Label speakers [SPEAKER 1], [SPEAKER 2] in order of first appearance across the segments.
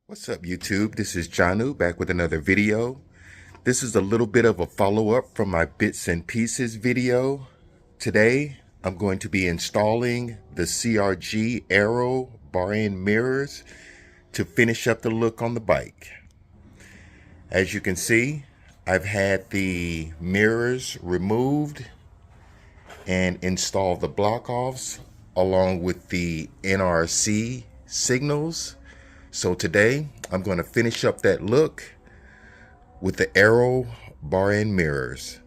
[SPEAKER 1] What's up, YouTube? This is Janu back with another video. This is a little bit of a follow-up from my Bits and Pieces video. Today, I'm going to be installing the CRG Aero bar-end mirrors to finish up the look on the bike. As you can see, I've had the mirrors removed and installed the block-offs along with the NRC signals. So today, I'm going to finish up that look with the Aero bar-end mirrors.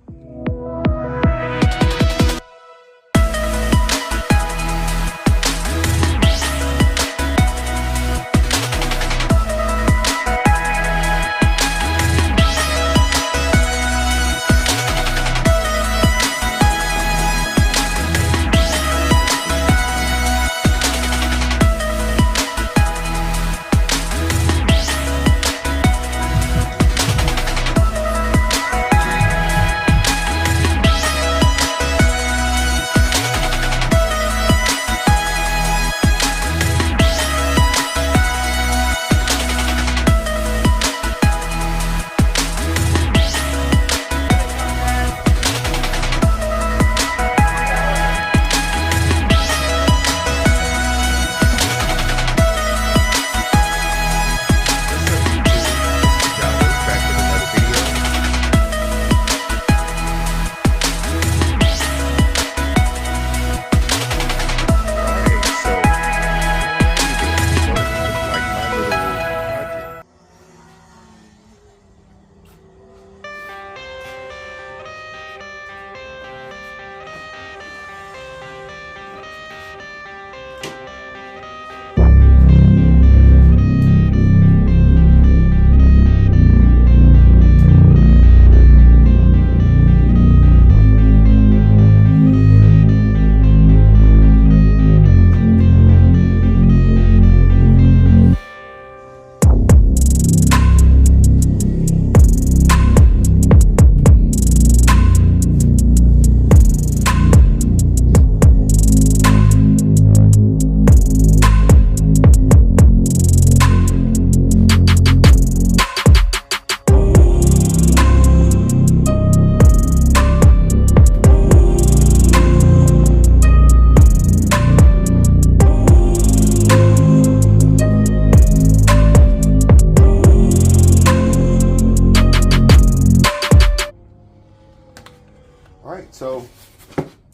[SPEAKER 1] Alright, so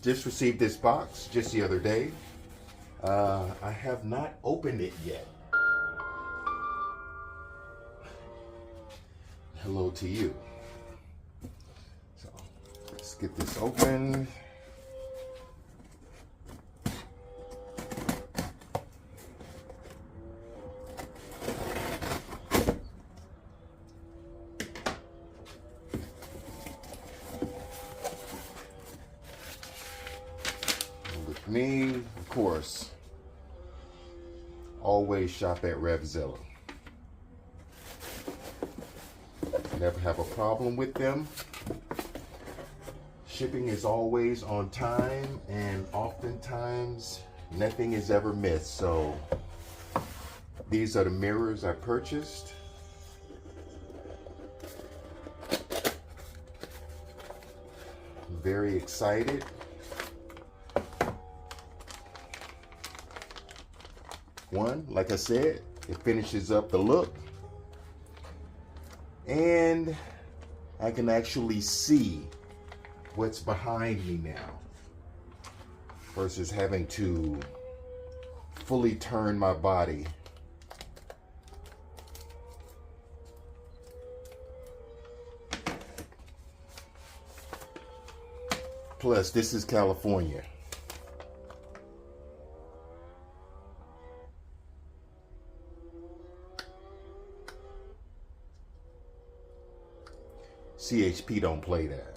[SPEAKER 1] just received this box just the other day. I have not opened it yet. Hello to you. So let's get this open. Me, of course, always shop at Revzilla. Never have a problem with them. Shipping is always on time, and oftentimes nothing is ever missed. So these are the mirrors I purchased. I'm very excited. One, like I said, it finishes up the look, and I can actually see what's behind me now versus having to fully turn my body. Plus, this is California. CHP don't play that.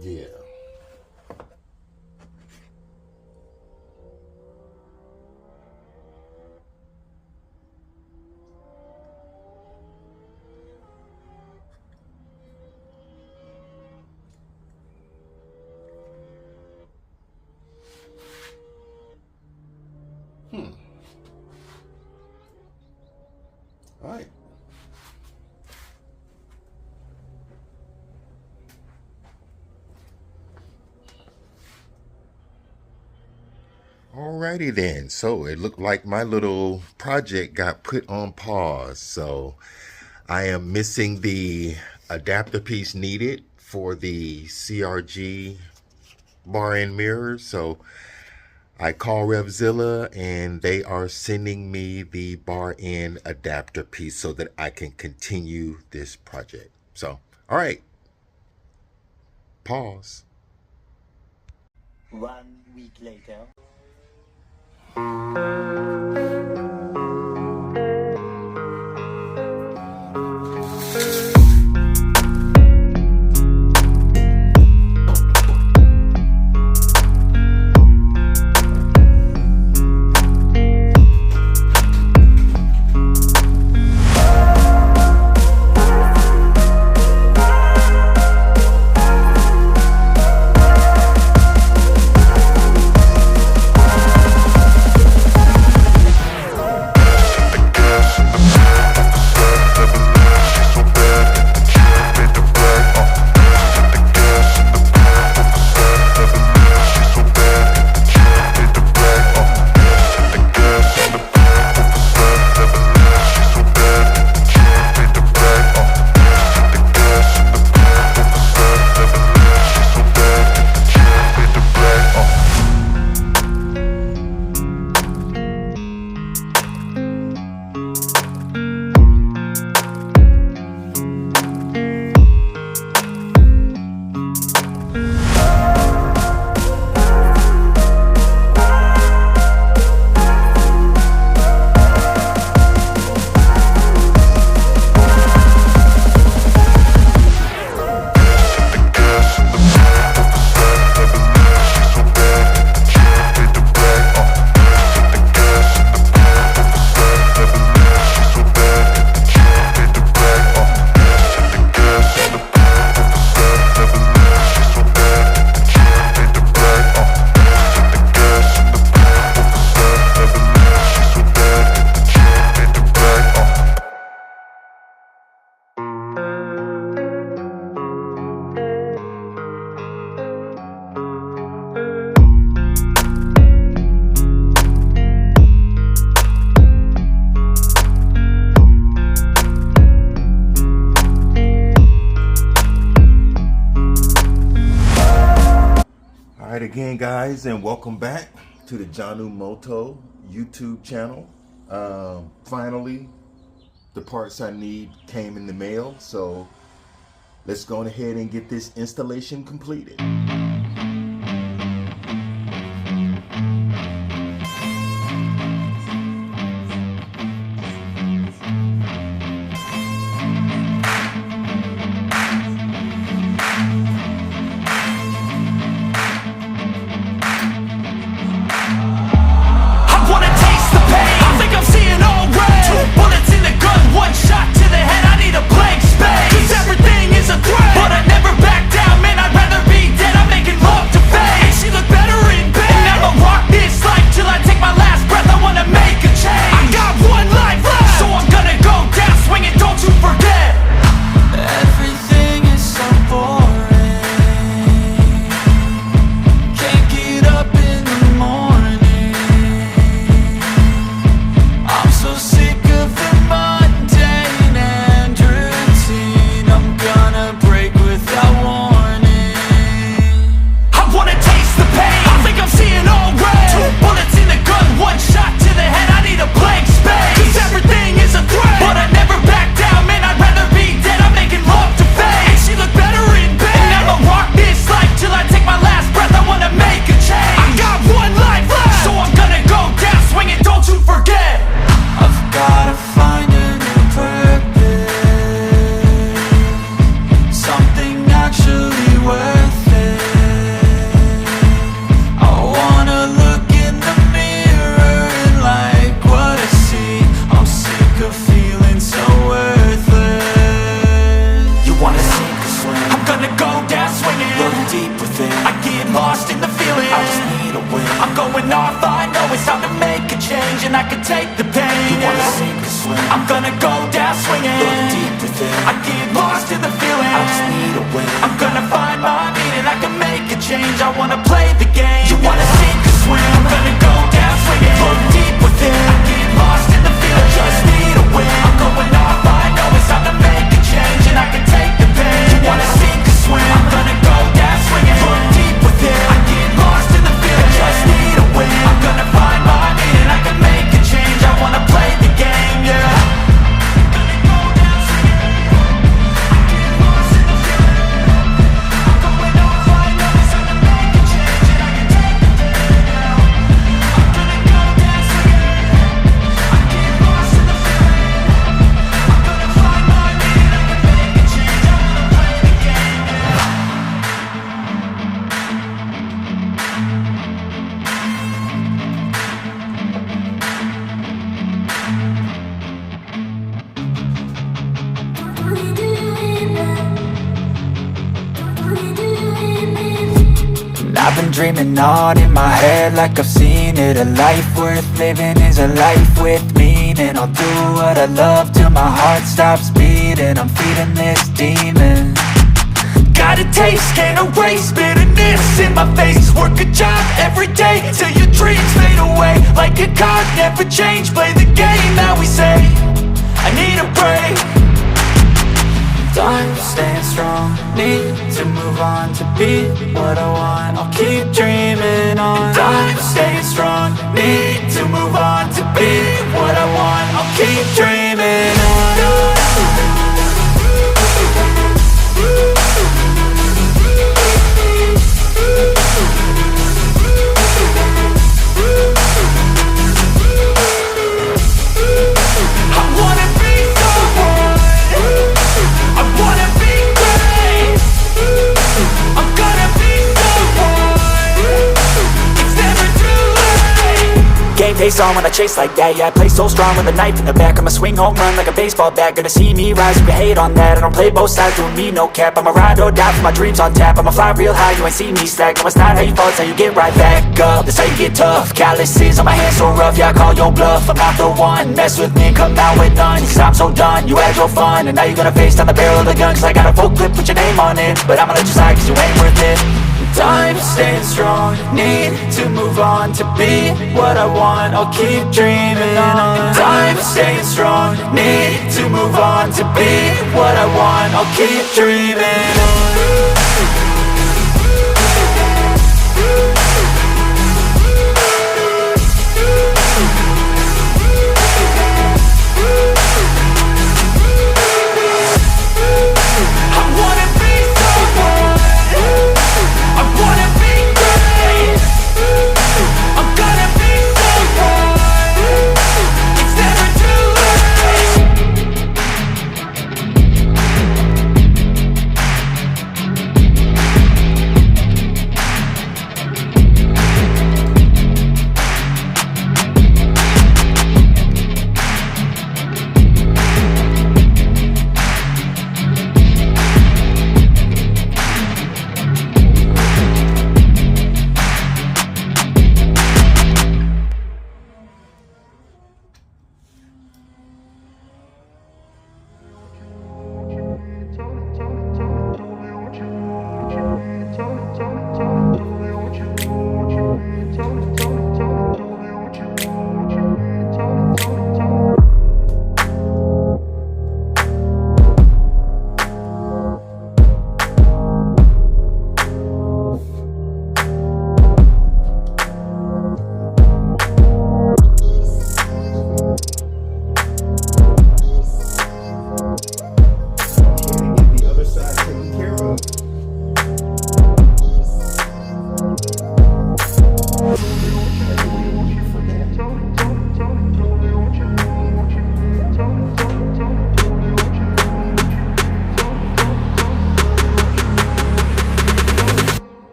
[SPEAKER 1] Yeah. Alrighty then, so it looked like my little project got put on pause. So I am missing the adapter piece needed for the CRG bar end mirror. So I call Revzilla and they are sending me the bar end adapter piece so that I can continue this project. So, all right, pause.
[SPEAKER 2] 1 week later.
[SPEAKER 1] Again, guys, and welcome back to the Janu Moto YouTube channel. Finally, the parts I need came in the mail, so let's go ahead and get this installation completed.
[SPEAKER 3] and I can take the pain. You wanna sink or swim? I'm gonna go down swinging. Look deep within. I get lost in the feeling. I just need a win. I'm gonna find my meaning. I can make a change. I wanna play the game. You wanna sink or swim? I'm gonna go dreaming on in my head like I've seen it. A life worth living is a life with meaning. I'll do what I love till my heart stops beating. I'm feeding this demon. Got a taste, can't erase bitterness in my face. Work a job every day till your dreams fade away. Like a card, never change, play the game that we say. I need a break. I'm staying strong, need to move on to be what I want. I'll keep dreaming on. I'm staying strong, need to move on to be what I want. I'll keep dreaming on. Game face on when I chase like that. Yeah, I play so strong with a knife in the back. I'ma swing home run like a baseball bat. Gonna see me rise, you can hate on that. I don't play both sides, doing me no cap. I'ma ride or die for my dreams on tap. I'ma fly real high, you ain't see me slack. No, it's not how you fall, it's how you get right back up. That's how you get tough. Calluses on my hands so rough, yeah, I call your bluff. I'm not the one, mess with me, come out with none. Cause I'm so done, you had your fun. And now you're gonna face down the barrel of the gun. Cause I got a full clip, put your name on it. But I'ma let you slide cause you ain't worth it. I'm staying strong, need to move on to be what I want. I'll keep dreaming on. I'm staying strong, need to move on to be what I want. I'll keep dreaming on.